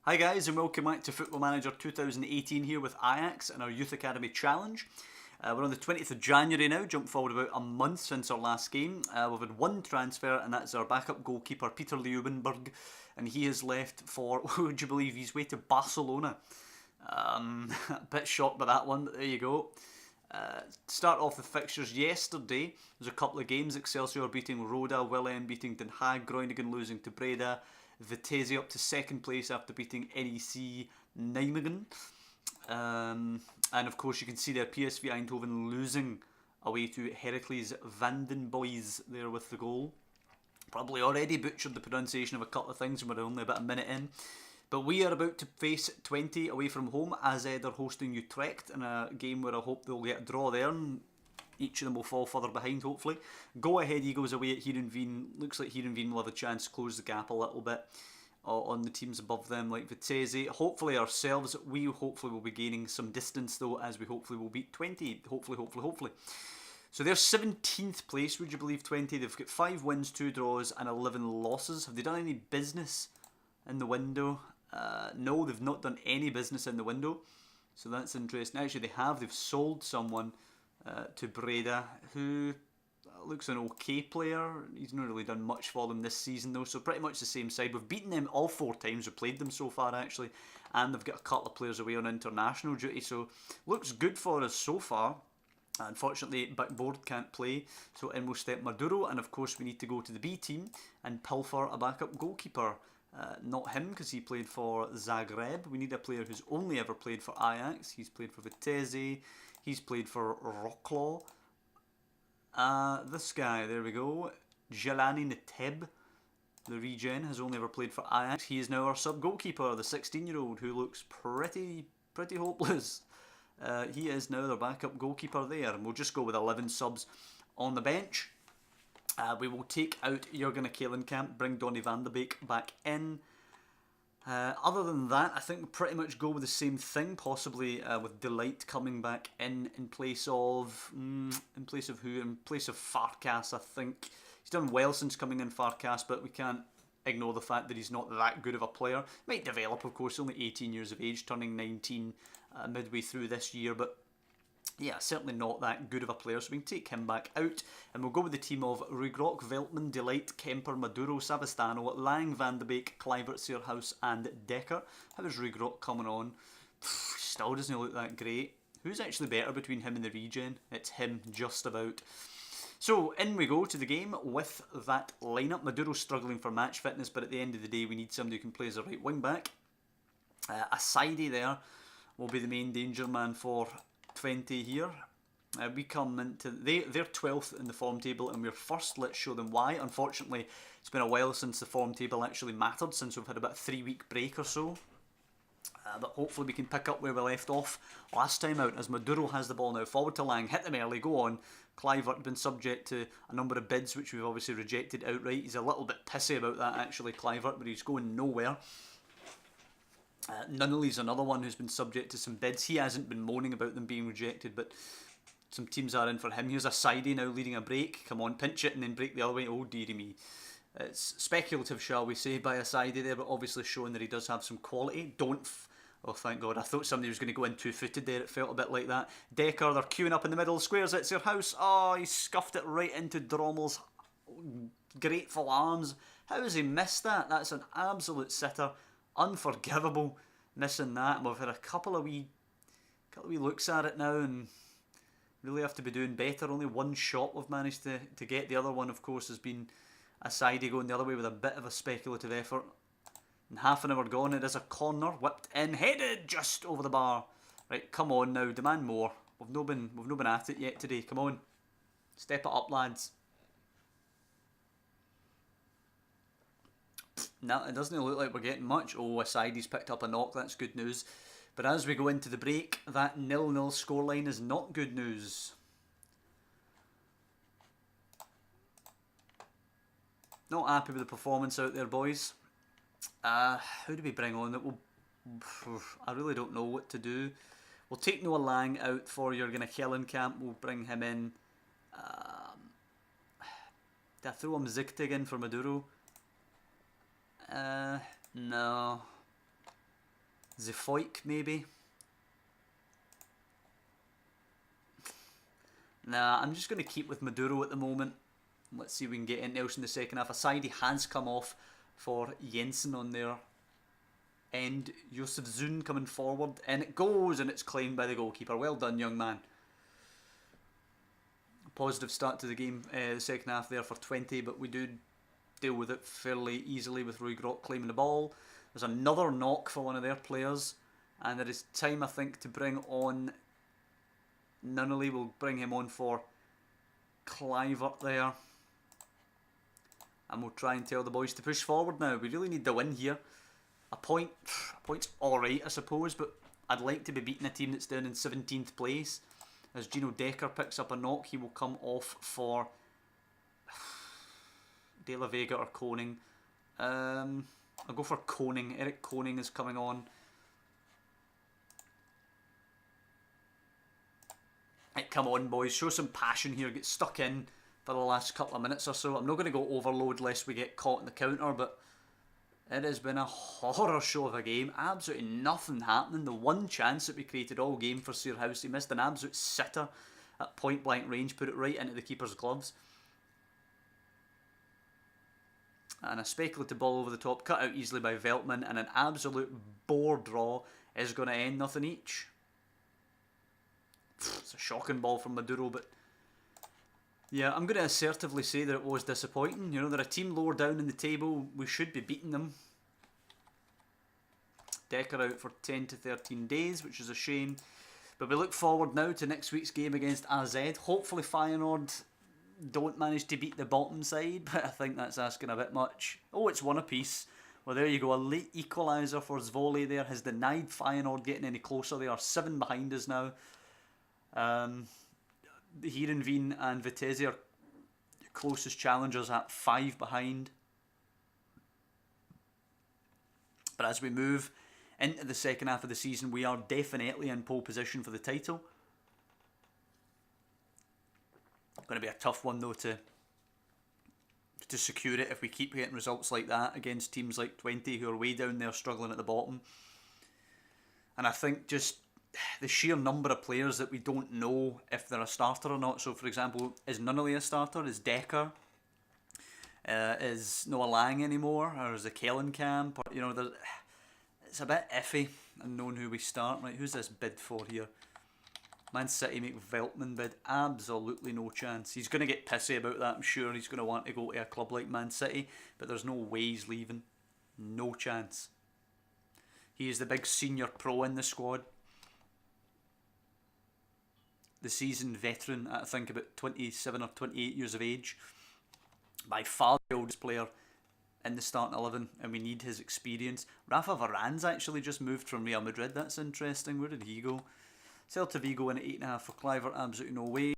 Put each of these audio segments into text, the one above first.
Hi guys and welcome back to Football Manager 2018 here with Ajax and our Youth Academy Challenge. We're on the 20th of January now, jumped forward about a month since our last game. We've had one transfer and that's our backup goalkeeper Peter Leeuwenburg, and he has left for, would you believe, his way to Barcelona. A bit shocked by that one, but there you go. Start off the fixtures yesterday. There's a couple of games. Excelsior beating Roda, Willem beating Den Haag, Groningen losing to Breda, Vitesse up to second place after beating NEC Nijmegen. And of course you can see there PSV Eindhoven losing away to Heracles Vandenboys there with the goal. Probably already butchered the pronunciation of a couple of things and we're only about a minute in. But we are about to face Twente away from home. AZ are hosting Utrecht in a game where I hope they'll get a draw there and each of them will fall further behind hopefully. Go Ahead Eagles away at Heerenveen. Looks like Heerenveen will have a chance to close the gap a little bit on the teams above them like Vitesse. Hopefully ourselves, we hopefully will be gaining some distance though, as we hopefully will beat Twente. Hopefully. So they're 17th place, would you believe, Twente? They've got 5 wins, 2 draws and 11 losses. Have they done any business in the window? No, they've not done any business in the window. So that's interesting. Actually, they have. They've sold someone to Breda who looks an okay player. He's not really done much for them this season though, so pretty much the same side. We've beaten them all 4 times. We've played them so far actually, and they've got a couple of players away on international duty, so looks good for us so far. Unfortunately, backboard can't play, so in will step Maduro, and of course we need to go to the B team and pilfer a backup goalkeeper. Not him, because he played for Zagreb. We need a player who's only ever played for Ajax. He's played for Vitesse. He's played for Wroclaw. This guy, there we go. Jelani Neteb, the regen, has only ever played for Ajax. He is now our sub-goalkeeper, the 16-year-old, who looks pretty hopeless. He is now their backup goalkeeper there, and we'll just go with 11 subs on the bench. We will take out Jurgen Kelenkamp, bring Donny van de Beek back in. Other than that, I think we'll pretty much go with the same thing, possibly with Delight coming back in place of who? In place of Farkas, I think. He's done well since coming in, Farkas, but we can't ignore the fact that he's not that good of a player. Might develop, of course, only 18 years of age, turning 19 midway through this year, but yeah, certainly not that good of a player, so we can take him back out, and we'll go with the team of Rugrok, Veltman, Delight, Kemper, Maduro, Savastano, Lang, Van de Beek, Kluivert, Searhouse and Dekker. How is Rugrok coming on? Still doesn't look that great. Who's actually better between him and the regen? It's him, just about. So in we go to the game with that lineup. Maduro's struggling for match fitness, but at the end of the day we need somebody who can play as a right wing back. Aside there will be the main danger man for Twente here. We come into they're 12th in the form table and we're first. Let's show them why. Unfortunately, it's been a while since the form table actually mattered, since we've had about a 3-week break or so. But hopefully we can pick up where we left off last time out, as Maduro has the ball now. Forward to Lang, hit them early, go on. Kluivert been subject to a number of bids which we've obviously rejected outright. He's a little bit pissy about that actually, Kluivert, but he's going nowhere. Nunnally's another one who's been subject to some bids. He hasn't been moaning about them being rejected, but some teams are in for him. Here's a Sidey now leading a break. Come on, pinch it and then break the other way. Oh dearie me. It's speculative, shall we say, by a Sidey there, but obviously showing that he does have some quality. Oh, thank God. I thought somebody was going to go in two-footed there. It felt a bit like that. Dekker, they're queuing up in the middle. Squares it, Searhouse. Oh, he scuffed it right into Drommel's grateful arms. How has he missed that? That's an absolute sitter. Unforgivable, missing that. And we've had a couple of wee looks at it now and really have to be doing better. Only one shot we've managed to get. The other one, of course, has been a Sidey going the other way with a bit of a speculative effort. And half an hour gone, it is a corner, whipped in, headed just over the bar. Right, come on now, demand more. We've not been at it yet today. Come on, step it up, lads. No, it doesn't look like we're getting much. Oh, Asidey's picked up a knock, that's good news. But as we go into the break, that 0-0 scoreline is not good news. Not happy with the performance out there, boys. Who do we bring on that will... I really don't know what to do. We'll take Noah Lang out for Jurgen Kelenkamp. We'll bring him in. Did I throw him Zigtig in for Maduro? No. Zefoik, maybe. Nah, I'm just going to keep with Maduro at the moment. Let's see if we can get anything else in the second half. Aside has come off for Jensen on their end. Yusuf Zun coming forward. And it goes, and it's claimed by the goalkeeper. Well done, young man. Positive start to the game, the second half there for Twente, but we do deal with it fairly easily with Rui Grok claiming the ball. There's another knock for one of their players, and it is time, I think, to bring on Nunnally. We'll bring him on for Clivert there, and we'll try and tell the boys to push forward now. We really need the win here. A point's alright, I suppose, but I'd like to be beating a team that's down in 17th place. As Gino Decker picks up a knock, he will come off for De La Vega or Koning. I'll go for Koning. Eric Koning is coming on. Right, come on, boys. Show some passion here. Get stuck in for the last couple of minutes or so. I'm not going to go overload lest we get caught in the counter, but it has been a horror show of a game. Absolutely nothing happening. The one chance that we created all game for Searhouse, he missed an absolute sitter at point blank range, put it right into the keeper's gloves. And a speculative ball over the top, cut out easily by Veltman, and an absolute bore draw is going to end nothing each. It's a shocking ball from Maduro, but yeah, I'm going to assertively say that it was disappointing. You know, they're a team lower down in the table. We should be beating them. Decker out for 10 to 13 days, which is a shame. But we look forward now to next week's game against AZ. Hopefully Feyenoord don't manage to beat the bottom side, but I think that's asking a bit much. Oh, it's one apiece. Well, there you go. A late equaliser for Zvoli there has denied Feyenoord getting any closer. They are 7 behind us now. Heerenveen and Vitesse are closest challengers at 5 behind. But as we move into the second half of the season, we are definitely in pole position for the title. Going to be a tough one though to secure it if we keep getting results like that against teams like Twente who are way down there struggling at the bottom. And I think just the sheer number of players that we don't know if they're a starter or not. So, for example, is Nunnally a starter? Is Decker? Is Noah Lang anymore? Or is it Kellenkamp? Or, you know, it's a bit iffy and knowing who we start. Right, who's this bid for here? Man City make Veltman bid. Absolutely no chance. He's going to get pissy about that, I'm sure. He's going to want to go to a club like Man City, but there's no way he's leaving. No chance. He is the big senior pro in the squad. The seasoned veteran, I think about 27 or 28 years of age. By far the oldest player in the starting 11, and we need his experience. Rafa Varane's actually just moved from Real Madrid. That's interesting. Where did he go? Celta Vigo in at 8.5 for Clivert. Absolutely no way.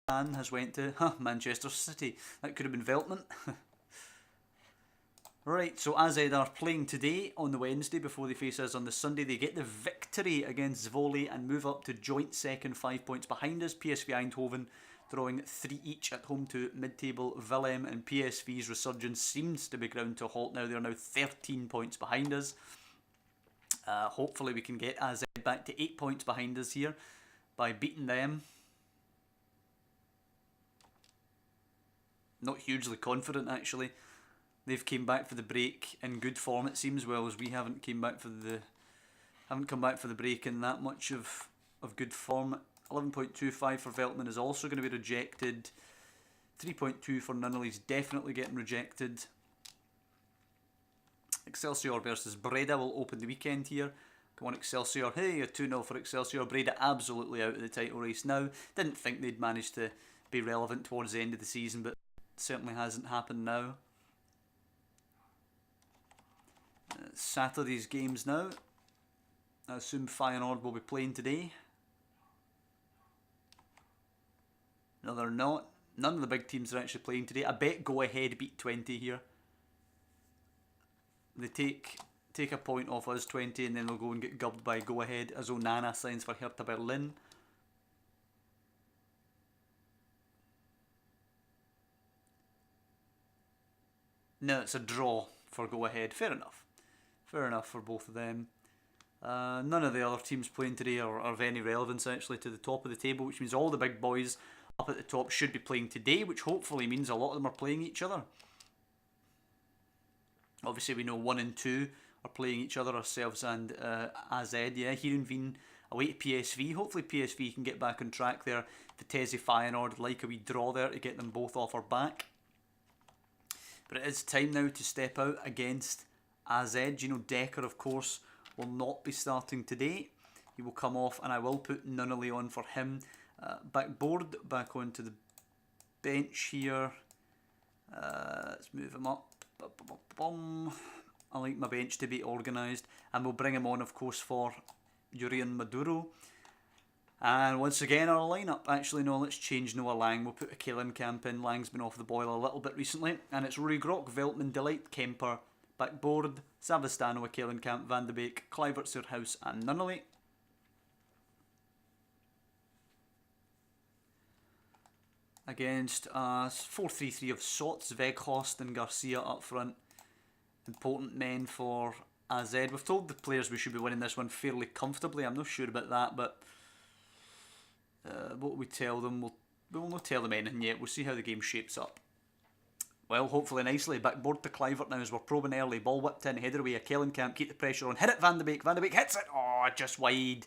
Man has went to Manchester City. That could have been Veltman. Right, so AZ are playing today on the Wednesday before they face us on the Sunday. They get the victory against Zvoli and move up to joint second, 5 points behind us. PSV Eindhoven drawing 3 each at home to mid-table Willem, and PSV's resurgence seems to be ground to a halt now. They're now 13 points behind us. Hopefully we can get AZ back to 8 points behind us here by beating them. Not hugely confident actually. They've came back for the break in good form, it seems, whereas we haven't come back for the break in that much of good form. 11.25 for Veltman is also going to be rejected. 3.2 for Nunnally's definitely getting rejected. Excelsior versus Breda will open the weekend here. Come on, Excelsior. Hey, a 2-0 for Excelsior. Breda absolutely out of the title race now. Didn't think they'd managed to be relevant towards the end of the season, but it certainly hasn't happened now. Saturday's games now. I assume Feyenoord will be playing today. No, they're not. None of the big teams are actually playing today. I bet Go Ahead beat Twente here. They take a point off us, Twente, and then they'll go and get gubbed by Go Ahead as Onana signs for Hertha Berlin. No, it's a draw for Go Ahead. Fair enough. Fair enough for both of them. None of the other teams playing today are of any relevance actually to the top of the table, which means all the big boys up at the top should be playing today, which hopefully means a lot of them are playing each other. Obviously we know 1 and 2 are playing each other, ourselves and AZ. Yeah, Heerenveen away to PSV. Hopefully PSV can get back on track there. Vitesse Feyenoord like a wee draw there to get them both off our back. But it is time now to step out against AZ. Decker, of course, will not be starting today. He will come off, and I will put Nunnally on for him. Backboard back onto the bench here. Let's move him up. I like my bench to be organised, and we'll bring him on, of course, for Urian Maduro. And once again, our lineup. Actually, no, let's change Noah Lang. We'll put a Kaelenkamp in. Lang's been off the boil a little bit recently. And it's Ruigrok, Veltman, Delight, Kemper, Backboard, Savastano, Kaelenkamp, Van de Beek, Kluivert, Surhouse, and Nunnally. Against a 4-3-3 of Sots, Weghorst, and Garcia up front. Important men for AZ. We've told the players we should be winning this one fairly comfortably. I'm not sure about that, but what we tell them, we will not tell them anything yet. We'll see how the game shapes up. Well, hopefully nicely. Backboard to Kluivert now as we're probing early. Ball whipped in, header away. Kaelenkamp, keep the pressure on. Hit it, Van de Beek. Van de Beek hits it. Oh, just wide.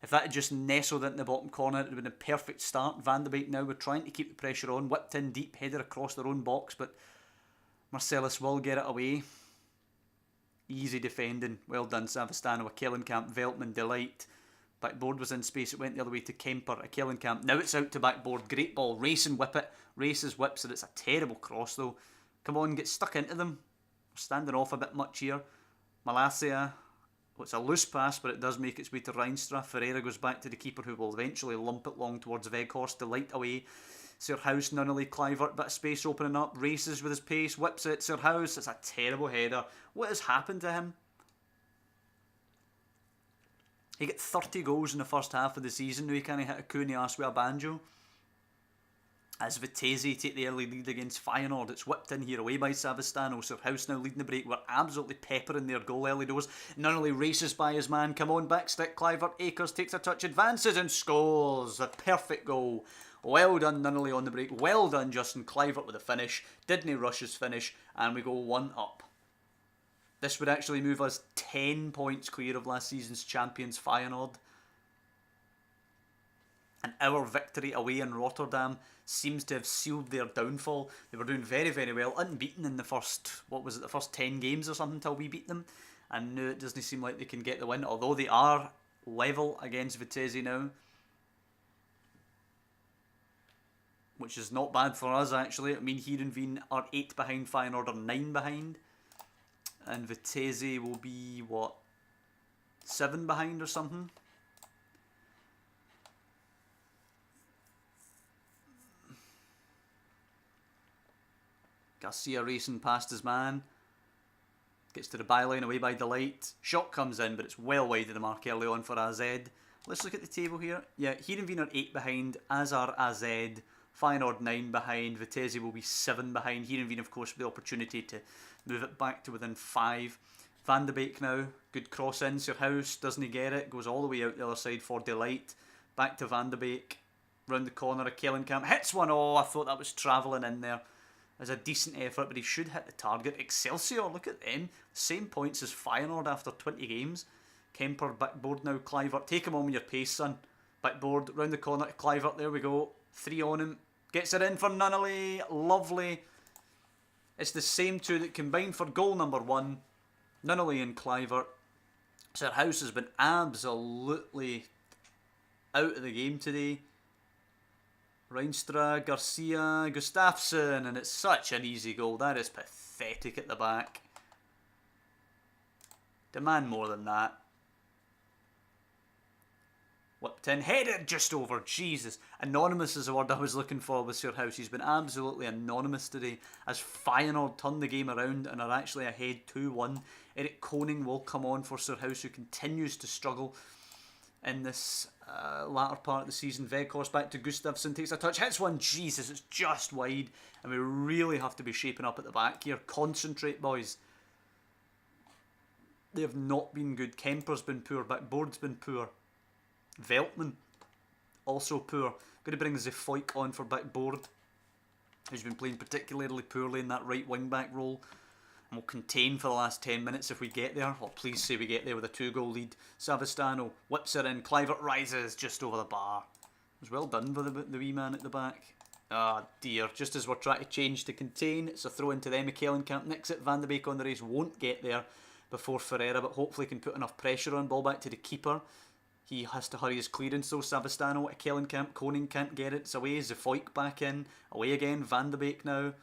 If that had just nestled into the bottom corner, it would have been a perfect start. Van de Beek now, we're trying to keep the pressure on. Whipped in deep, header across their own box, but Marcellus will get it away. Easy defending. Well done, Savastano. Kaelenkamp, Veltman, Delight. Backboard was in space, it went the other way to Kemper. Kaelenkamp, now it's out to Backboard. Great ball, race and whip it. Races, whips it. It's a terrible cross though. Come on, get stuck into them. We're standing off a bit much here. Malacia. Well, it's a loose pass, but it does make its way to Reinstra. Ferreira goes back to the keeper, who will eventually lump it long towards Weghorst. Delight away. Surhouse, Nunnally, Kluivert, bit of space opening up. Races with his pace, whips it. Surhouse, it's a terrible header. What has happened to him? He got 30 goals in the first half of the season. Now he can't hit a coup in the arse with a banjo. As Vitesse take the early lead against Feyenoord, it's whipped in here away by Savastano. Surhouse now leading the break. We're absolutely peppering their goal early doors. Nunnally races by his man. Come on, backstick. Kluivert. Akers takes a touch, advances and scores. A perfect goal. Well done, Nunnally on the break. Well done, Justin. Kluivert with a finish. Didn't rush his finish. And we go 1 up. This would actually move us 10 points clear of last season's champions, Feyenoord. And our victory away in Rotterdam seems to have sealed their downfall. They were doing very, very well, unbeaten in the first, the first 10 games or something until we beat them. And now it doesn't seem like they can get the win, although they are level against Vitesse now. Which is not bad for us, actually. I mean, Heerenveen are 8 behind, Feyenoord are 9 behind. And Vitesse will be, what, 7 behind or something? Garcia racing past his man. Gets to the byline, away by Delight. Shot comes in, but it's well wide of the mark early on for AZ. Let's look at the table here. Yeah, Heerenveen are 8 behind, as are AZ. Feyenoord 9 behind. Vitesse will be 7 behind. Heerenveen, of course, with the opportunity to move it back to within 5. Van de Beek now. Good cross in. Surhouse doesn't he get it. Goes all the way out the other side for Delight. Back to Van de Beek. Round the corner of Kaelenkamp. Hits one. Oh, I thought that was travelling in there. It was a decent effort, but he should hit the target. Excelsior, look at them. Same points as Feyenoord after 20 games. Kemper, backboard now. Kluivert. Take him on with your pace, son. Backboard. Round the corner to Kluivert. There we go. 3 on him. Gets it in for Nunnally. Lovely. It's the same two that combined for goal number 1. Nunnally and Kluivert. Surhouse has been absolutely out of the game today. Reinstra, Garcia, Gustafsson, and it's such an easy goal. That is pathetic at the back. Demand more than that. Whipped in, headed just over. Jesus. Anonymous is the word I was looking for with Surhouse. He's been absolutely anonymous today as Feyenoord turn the game around and are actually ahead 2-1. Eric Koning will come on for Surhouse, who continues to struggle in this latter part of the season. Weghorst back to Gustafsson, takes a touch, hits one. Jesus, it's just wide. And we really have to be shaping up at the back here. Concentrate, boys. They have not been good. Kemper's been poor. Backboard's been poor. Veltman, also poor. Going to bring Zefoik on for backboard, who's been playing particularly poorly in that right wing back role. And will contain for the last 10 minutes if we get there. Or please say we get there with a 2-goal lead. Savastano whips it in. Clivert rises just over the bar. It was well done by the wee man at the back. Ah, dear. Just as we're trying to change to contain, it's a throw into them. Camp nicks it. Van de Beek on the race won't get there before Ferreira, but hopefully can put enough pressure on. Ball back to the keeper. He has to hurry his clearance though. Savastano at Camp. Koning can't get it. It's away. Zefoik back in. Away again. Van de Beek now.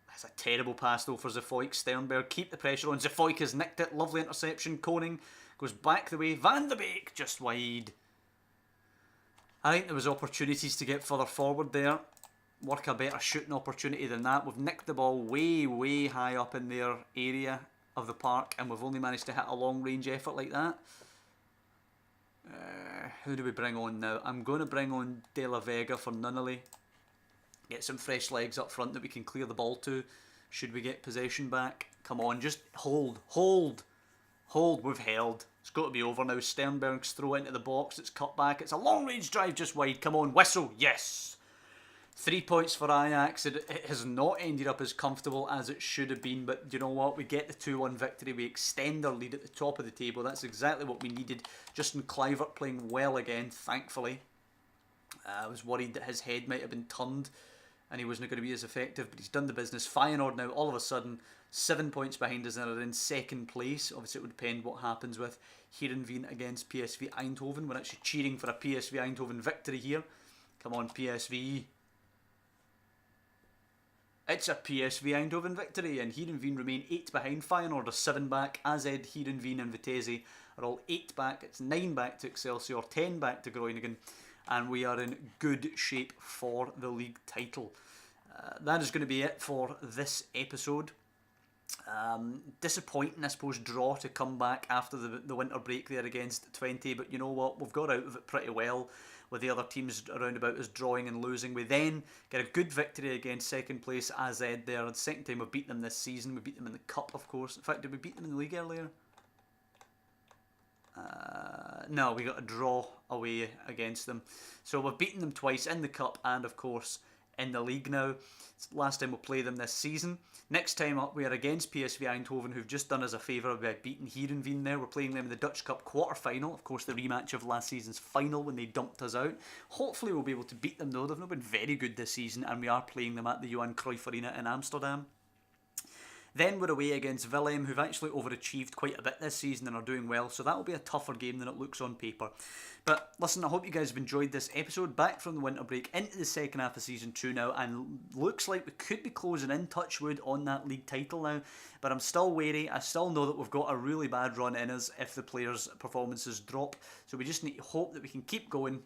That's a terrible pass though for Zefoik. Sternberg keep the pressure on. Zefoik has nicked it. Lovely interception. Koning goes back the way. Van de Beek just wide. I think there was opportunities to get further forward there. Work a better shooting opportunity than that. We've nicked the ball way, way high up in their area of the park, and we've only managed to hit a long range effort like that. Who do we bring on now? I'm going to bring on De La Vega for Nunnally. Get some fresh legs up front that we can clear the ball to should we get possession back. Come on, just hold. We've held. It's got to be over now. Sternberg's throw into the box. It's cut back. It's a long range drive just wide. Come on, whistle. Yes. 3 points for Ajax. It has not ended up as comfortable as it should have been, but you know what? We get the 2-1 victory. We extend our lead at the top of the table. That's exactly what we needed. Justin Clivert playing well again, thankfully. I was worried that his head might have been turned and he wasn't going to be as effective, but he's done the business. Feyenoord now, all of a sudden, 7 points behind us and are in second place. Obviously, it would depend what happens with Heerenveen against PSV Eindhoven. We're actually cheering for a PSV Eindhoven victory here. Come on, PSV. It's a PSV Eindhoven victory, and Heerenveen remain 8 behind. Feyenoord are 7 back. AZ, Heerenveen and Vitesse are all 8 back. It's 9 back to Excelsior, 10 back to Groningen, and we are in good shape for the league title. That is going to be it for this episode. Disappointing, I suppose, draw to come back after the winter break there against Twente, but you know what, we've got out of it pretty well with the other teams around about us drawing and losing. We then get a good victory against second place AZ there. The second time we've beaten them this season. We beat them in the cup, of course. In fact, did we beat them in the league earlier? No, we got a draw away against them. So we've beaten them twice in the cup and, of course, in the league now. It's the last time we'll play them this season. Next time up we are against PSV Eindhoven, who've just done us a favour by beating Heerenveen there. We're playing them in the Dutch Cup quarter-final. Of course, the rematch of last season's final when they dumped us out. Hopefully we'll be able to beat them though. They've not been very good this season, and we are playing them at the Johan Cruyff Arena in Amsterdam. Then we're away against Willem, who've actually overachieved quite a bit this season and are doing well, so that will be a tougher game than it looks on paper. But listen, I hope you guys have enjoyed this episode. Back from the winter break into the second half of Season 2 now, and looks like we could be closing in, touch wood, on that league title now. But I'm still wary. I still know that we've got a really bad run in us if the players' performances drop. So we just need to hope that we can keep going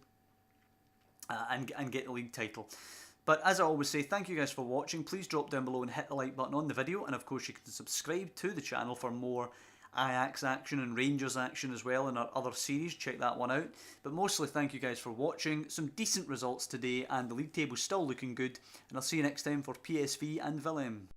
and get the league title. But as I always say, thank you guys for watching. Please drop down below and hit the like button on the video. And of course, you can subscribe to the channel for more Ajax action and Rangers action as well in our other series. Check that one out. But mostly, thank you guys for watching. Some decent results today, and the league table's still looking good. And I'll see you next time for PSV and Willem.